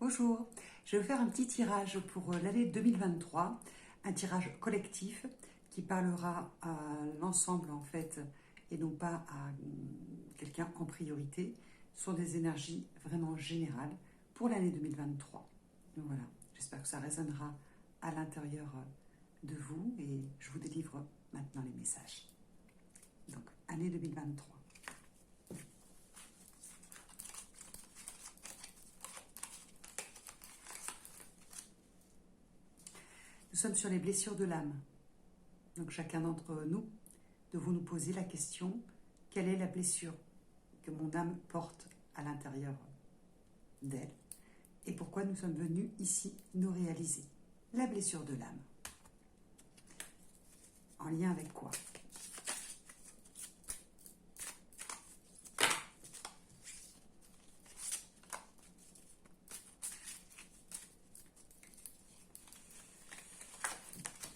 Bonjour, je vais vous faire un petit tirage pour l'année 2023, un tirage collectif qui parlera à l'ensemble en fait et non pas à quelqu'un en priorité. Ce sont des énergies vraiment générales pour l'année 2023. Donc voilà, j'espère que ça résonnera à l'intérieur de vous et je vous délivre maintenant les messages. Donc, année 2023. Nous sommes sur les blessures de l'âme. Donc chacun d'entre nous, devons nous poser la question, quelle est la blessure que mon âme porte à l'intérieur d'elle et pourquoi nous sommes venus ici nous réaliser. La blessure de l'âme. En lien avec quoi?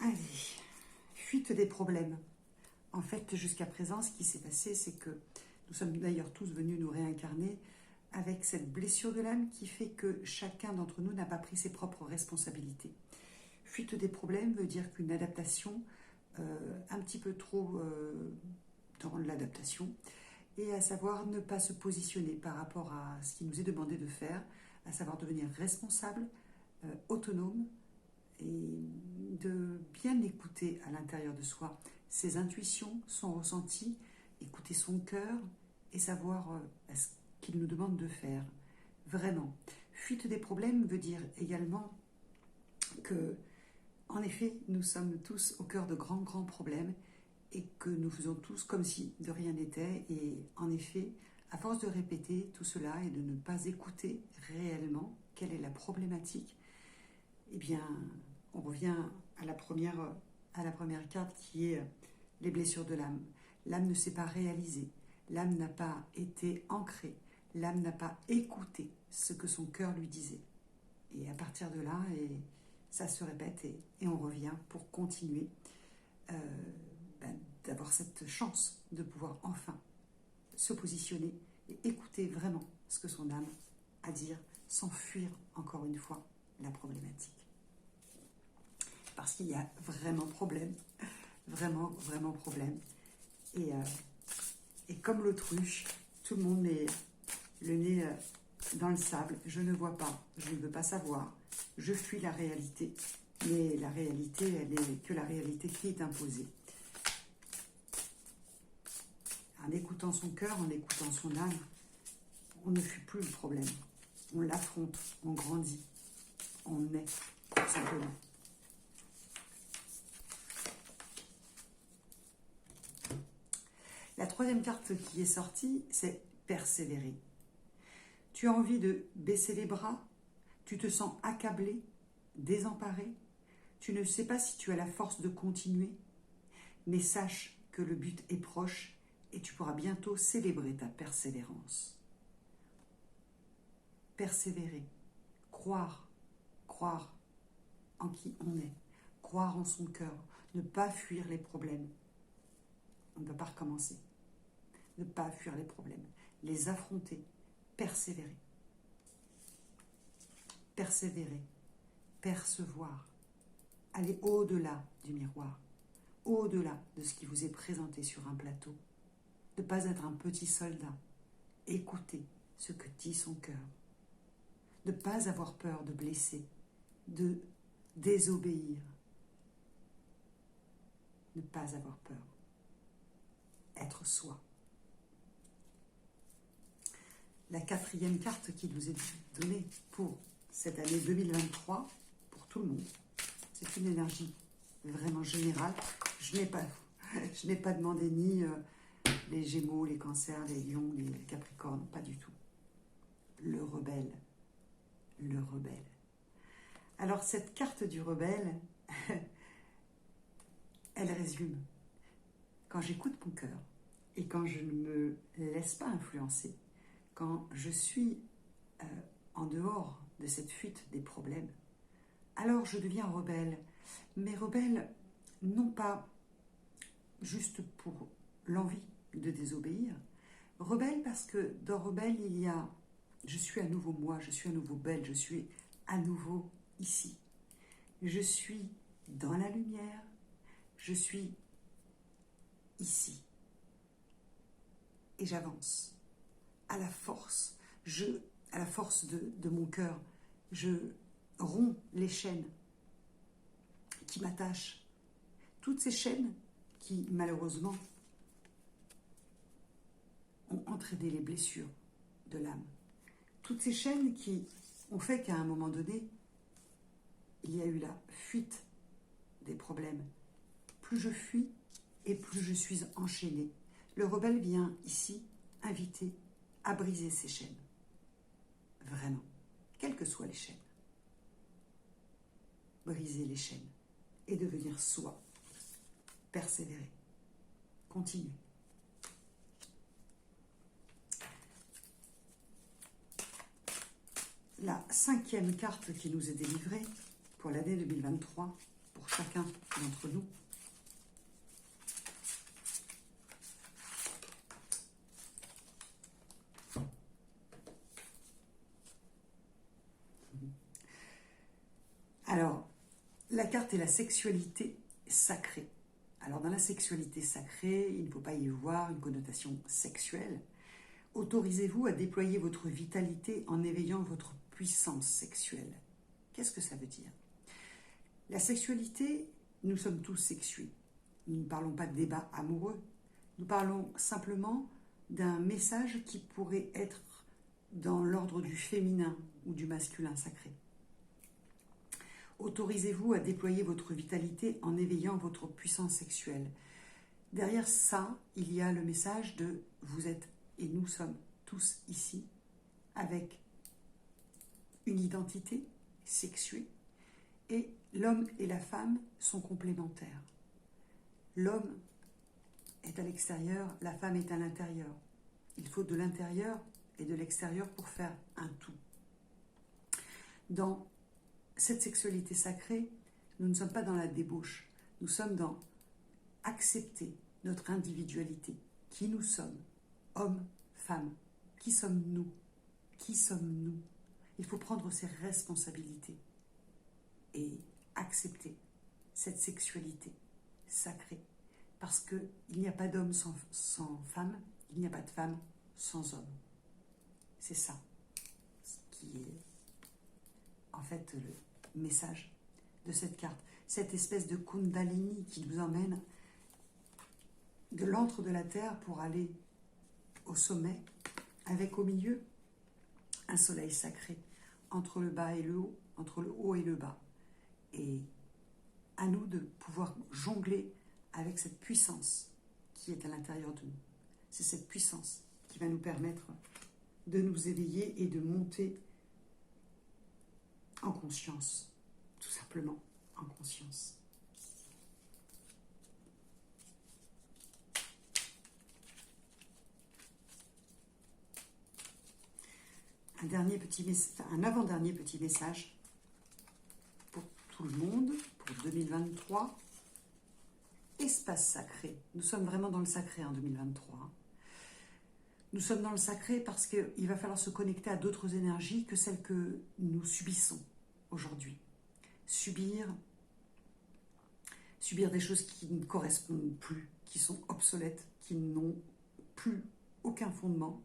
Allez, fuite des problèmes. En fait, jusqu'à présent, ce qui s'est passé, c'est que nous sommes d'ailleurs tous venus nous réincarner avec cette blessure de l'âme qui fait que chacun d'entre nous n'a pas pris ses propres responsabilités. Fuite des problèmes veut dire qu'une adaptation, un petit peu trop dans l'adaptation, et à savoir ne pas se positionner par rapport à ce qui nous est demandé de faire, à savoir devenir responsable, autonome, et de bien écouter à l'intérieur de soi ses intuitions, son ressenti, écouter son cœur et savoir ce qu'il nous demande de faire. Vraiment. Fuite des problèmes veut dire également que, en effet, nous sommes tous au cœur de grands problèmes et que nous faisons tous comme si de rien n'était. Et en effet, à force de répéter tout cela et de ne pas écouter réellement quelle est la problématique, eh bien, on revient à la première carte qui est les blessures de l'âme. L'âme ne s'est pas réalisée, l'âme n'a pas été ancrée, l'âme n'a pas écouté ce que son cœur lui disait. Et à partir de là, ça se répète et on revient pour continuer d'avoir cette chance de pouvoir enfin se positionner et écouter vraiment ce que son âme a à dire sans fuir encore une fois la problématique. Parce qu'il y a vraiment problème, vraiment problème. Et comme l'autruche, tout le monde met le nez dans le sable. Je ne vois pas, je ne veux pas savoir, je fuis la réalité. Mais la réalité, elle n'est que la réalité qui est imposée. En écoutant son cœur, en écoutant son âme, on ne fuit plus le problème. On l'affronte, on grandit, on est, tout simplement. La troisième carte qui est sortie, c'est persévérer. Tu as envie de baisser les bras, tu te sens accablé, désemparé, tu ne sais pas si tu as la force de continuer, mais sache que le but est proche et tu pourras bientôt célébrer ta persévérance. Persévérer, croire en qui on est, croire en son cœur, ne pas fuir les problèmes. On ne peut pas recommencer. Ne pas fuir les problèmes, les affronter, persévérer. Persévérer, percevoir, aller au-delà du miroir, au-delà de ce qui vous est présenté sur un plateau. Ne pas être un petit soldat, écouter ce que dit son cœur. Ne pas avoir peur de blesser, de désobéir. Ne pas avoir peur. Être soi. La quatrième carte qui nous est donnée pour cette année 2023, pour tout le monde, c'est une énergie vraiment générale. Je n'ai pas demandé ni les Gémeaux, les Cancers, les Lions, les Capricornes, pas du tout. Le rebelle. Le rebelle. Alors cette carte du rebelle, elle résume. Quand j'écoute mon cœur et quand je ne me laisse pas influencer, quand je suis en dehors de cette fuite des problèmes, alors je deviens rebelle. Mais rebelle, non pas juste pour l'envie de désobéir, rebelle parce que dans rebelle, il y a Je suis à nouveau moi, je suis à nouveau belle, je suis à nouveau ici. Je suis dans la lumière, je suis ici. Et j'avance à la force, à la force de mon cœur. Je romps les chaînes qui m'attachent. Toutes ces chaînes qui, malheureusement, ont entraîné les blessures de l'âme. Toutes ces chaînes qui ont fait qu'à un moment donné, il y a eu la fuite des problèmes. Plus je fuis et plus je suis enchaînée. Le rebelle vient ici inviter à briser ces chaînes. Vraiment, quelles que soient les chaînes. Briser les chaînes et devenir soi. Persévérer. Continuer. La 5e carte qui nous est délivrée pour l'année 2023, pour chacun d'entre nous. Alors, la carte est la sexualité sacrée. Alors, dans la sexualité sacrée, il ne faut pas y voir une connotation sexuelle. Autorisez-vous à déployer votre vitalité en éveillant votre puissance sexuelle. Qu'est-ce que ça veut dire? La sexualité, nous sommes tous sexués. Nous ne parlons pas de débat amoureux. Nous parlons simplement d'un message qui pourrait être dans l'ordre du féminin ou du masculin sacré. Autorisez-vous à déployer votre vitalité en éveillant votre puissance sexuelle. Derrière ça, il y a le message de vous êtes et nous sommes tous ici avec une identité sexuée et l'homme et la femme sont complémentaires. L'homme est à l'extérieur, la femme est à l'intérieur. Il faut de l'intérieur et de l'extérieur pour faire un tout. Dans cette sexualité sacrée, nous ne sommes pas dans la débauche, nous sommes dans accepter notre individualité, qui nous sommes, hommes, femmes, qui sommes-nous? Qui sommes-nous? Il faut prendre ses responsabilités et accepter cette sexualité sacrée, parce qu'il n'y a pas d'homme sans femme, il n'y a pas de femme sans homme. C'est ça qui est en fait le message de cette carte. Cette espèce de Kundalini qui nous emmène de l'antre de la terre pour aller au sommet, avec au milieu un soleil sacré, entre le bas et le haut, entre le haut et le bas. Et à nous de pouvoir jongler avec cette puissance qui est à l'intérieur de nous. C'est cette puissance qui va nous permettre de nous éveiller et de monter en conscience, tout simplement en conscience. Un avant-dernier petit message pour tout le monde, pour 2023. Espace sacré. Nous sommes vraiment dans le sacré en 2023. Nous sommes dans le sacré parce qu'il va falloir se connecter à d'autres énergies que celles que nous subissons aujourd'hui. Subir des choses qui ne correspondent plus, qui sont obsolètes, qui n'ont plus aucun fondement,